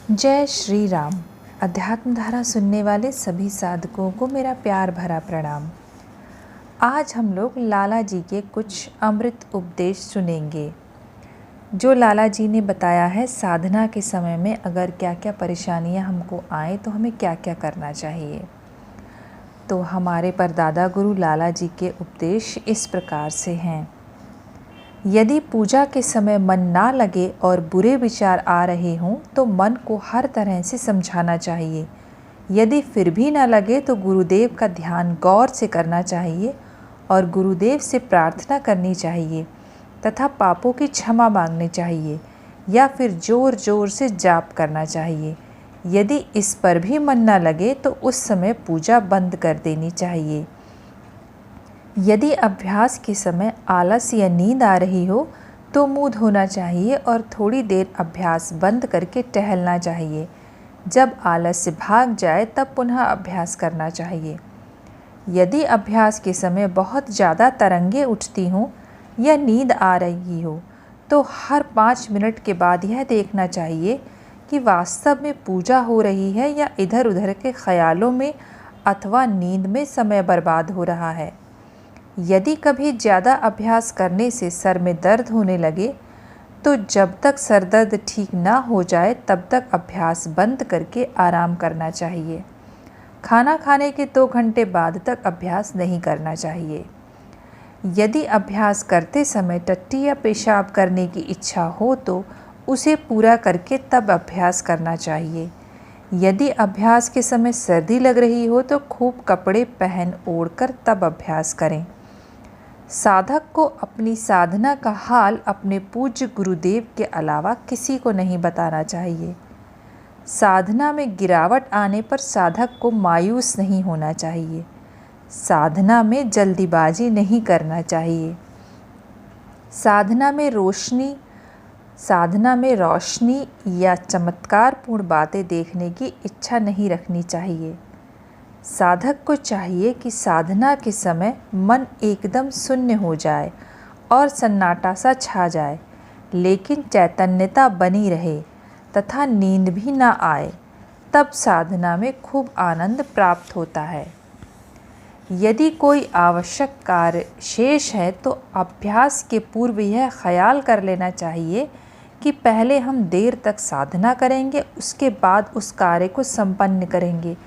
जय श्री राम। अध्यात्म धारा सुनने वाले सभी साधकों को मेरा प्यार भरा प्रणाम। आज हम लोग लाला जी के कुछ अमृत उपदेश सुनेंगे, जो लाला जी ने बताया है साधना के समय में अगर क्या क्या परेशानियां हमको आए तो हमें क्या क्या करना चाहिए। तो हमारे परदादा गुरु लाला जी के उपदेश इस प्रकार से हैं। यदि पूजा के समय मन ना लगे और बुरे विचार आ रहे हों तो मन को हर तरह से समझाना चाहिए। यदि फिर भी ना लगे तो गुरुदेव का ध्यान गौर से करना चाहिए और गुरुदेव से प्रार्थना करनी चाहिए तथा पापों की क्षमा मांगनी चाहिए या फिर ज़ोर ज़ोर से जाप करना चाहिए। यदि इस पर भी मन ना लगे तो उस समय पूजा बंद कर देनी चाहिए। यदि अभ्यास के समय आलस या नींद आ रही हो तो मुंह धोना चाहिए और थोड़ी देर अभ्यास बंद करके टहलना चाहिए। जब आलस्य भाग जाए तब पुनः अभ्यास करना चाहिए। यदि अभ्यास के समय बहुत ज़्यादा तरंगे उठती हों या नींद आ रही हो तो हर 5 मिनट के बाद यह देखना चाहिए कि वास्तव में पूजा हो रही है या इधर उधर के ख्यालों में अथवा नींद में समय बर्बाद हो रहा है। यदि कभी ज़्यादा अभ्यास करने से सर में दर्द होने लगे तो जब तक सर दर्द ठीक ना हो जाए तब तक अभ्यास बंद करके आराम करना चाहिए। खाना खाने के 2 घंटे बाद तक अभ्यास नहीं करना चाहिए। यदि अभ्यास करते समय टट्टी या पेशाब करने की इच्छा हो तो उसे पूरा करके तब अभ्यास करना चाहिए। यदि अभ्यास के समय सर्दी लग रही हो तो खूब कपड़े पहन ओढ़कर तब अभ्यास करें। साधक को अपनी साधना का हाल अपने पूज्य गुरुदेव के अलावा किसी को नहीं बताना चाहिए। साधना में गिरावट आने पर साधक को मायूस नहीं होना चाहिए। साधना में जल्दीबाजी नहीं करना चाहिए। साधना में रोशनी या चमत्कारपूर्ण बातें देखने की इच्छा नहीं रखनी चाहिए। साधक को चाहिए कि साधना के समय मन एकदम शून्य हो जाए और सन्नाटा सा छा जाए, लेकिन चैतन्यता बनी रहे तथा नींद भी ना आए। तब साधना में खूब आनंद प्राप्त होता है। यदि कोई आवश्यक कार्य शेष है तो अभ्यास के पूर्व यह ख्याल कर लेना चाहिए कि पहले हम देर तक साधना करेंगे, उसके बाद उस कार्य को संपन्न करेंगे।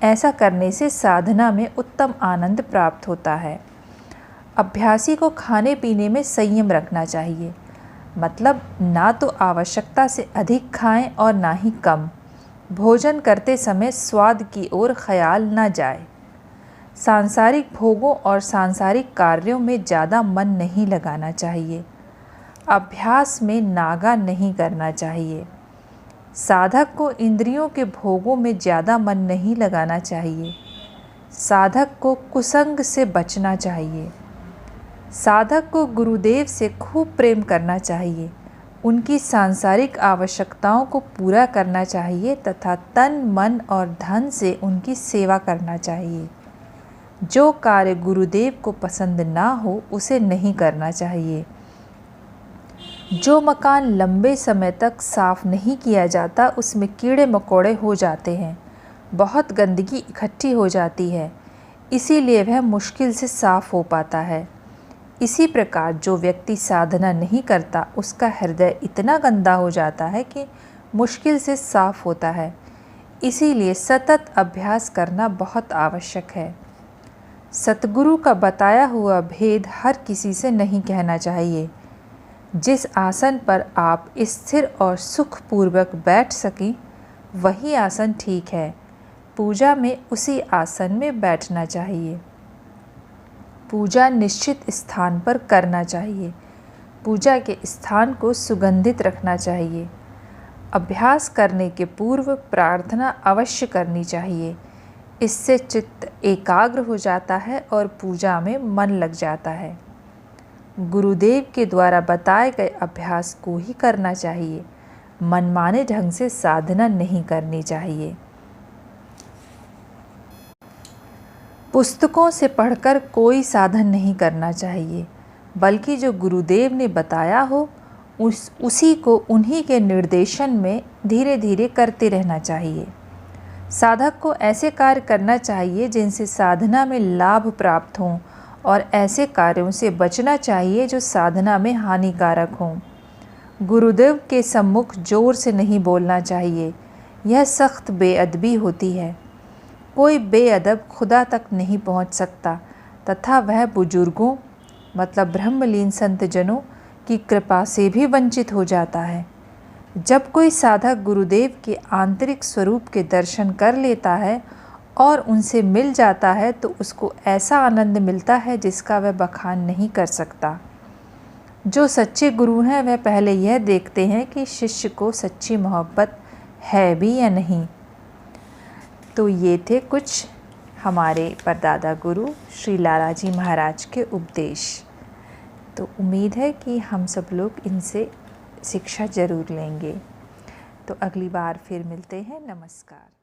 ऐसा करने से साधना में उत्तम आनंद प्राप्त होता है। अभ्यासी को खाने पीने में संयम रखना चाहिए, मतलब ना तो आवश्यकता से अधिक खाएं और ना ही कम। भोजन करते समय स्वाद की ओर ख्याल न जाए। सांसारिक भोगों और सांसारिक कार्यों में ज़्यादा मन नहीं लगाना चाहिए। अभ्यास में नागा नहीं करना चाहिए। साधक को इंद्रियों के भोगों में ज़्यादा मन नहीं लगाना चाहिए। साधक को कुसंग से बचना चाहिए। साधक को गुरुदेव से खूब प्रेम करना चाहिए। उनकी सांसारिक आवश्यकताओं को पूरा करना चाहिए तथा तन मन और धन से उनकी सेवा करना चाहिए। जो कार्य गुरुदेव को पसंद ना हो उसे नहीं करना चाहिए। जो मकान लंबे समय तक साफ़ नहीं किया जाता उसमें कीड़े मकोड़े हो जाते हैं, बहुत गंदगी इकट्ठी हो जाती है, इसीलिए वह मुश्किल से साफ़ हो पाता है। इसी प्रकार जो व्यक्ति साधना नहीं करता उसका हृदय इतना गंदा हो जाता है कि मुश्किल से साफ़ होता है। इसीलिए सतत अभ्यास करना बहुत आवश्यक है। सतगुरु का बताया हुआ भेद हर किसी से नहीं कहना चाहिए। जिस आसन पर आप स्थिर और सुखपूर्वक बैठ सकें वही आसन ठीक है। पूजा में उसी आसन में बैठना चाहिए। पूजा निश्चित स्थान पर करना चाहिए। पूजा के स्थान को सुगंधित रखना चाहिए। अभ्यास करने के पूर्व प्रार्थना अवश्य करनी चाहिए। इससे चित्त एकाग्र हो जाता है और पूजा में मन लग जाता है। गुरुदेव के द्वारा बताए गए अभ्यास को ही करना चाहिए। मनमाने ढंग से साधना नहीं करनी चाहिए। पुस्तकों से पढ़कर कोई साधन नहीं करना चाहिए, बल्कि जो गुरुदेव ने बताया हो उसी को उन्हीं के निर्देशन में धीरे धीरे करते रहना चाहिए। साधक को ऐसे कार्य करना चाहिए जिनसे साधना में लाभ प्राप्त हों और ऐसे कार्यों से बचना चाहिए जो साधना में हानिकारक हों। गुरुदेव के सम्मुख जोर से नहीं बोलना चाहिए, यह सख्त बेअदबी होती है। कोई बेअदब खुदा तक नहीं पहुंच सकता तथा वह बुजुर्गों मतलब ब्रह्मलीन संतजनों की कृपा से भी वंचित हो जाता है। जब कोई साधक गुरुदेव के आंतरिक स्वरूप के दर्शन कर लेता है और उनसे मिल जाता है तो उसको ऐसा आनंद मिलता है जिसका वह बखान नहीं कर सकता। जो सच्चे गुरु हैं वह पहले यह देखते हैं कि शिष्य को सच्ची मोहब्बत है भी या नहीं। तो ये थे कुछ हमारे परदादा गुरु श्री लालाजी महाराज के उपदेश। तो उम्मीद है कि हम सब लोग इनसे शिक्षा ज़रूर लेंगे। तो अगली बार फिर मिलते हैं। नमस्कार।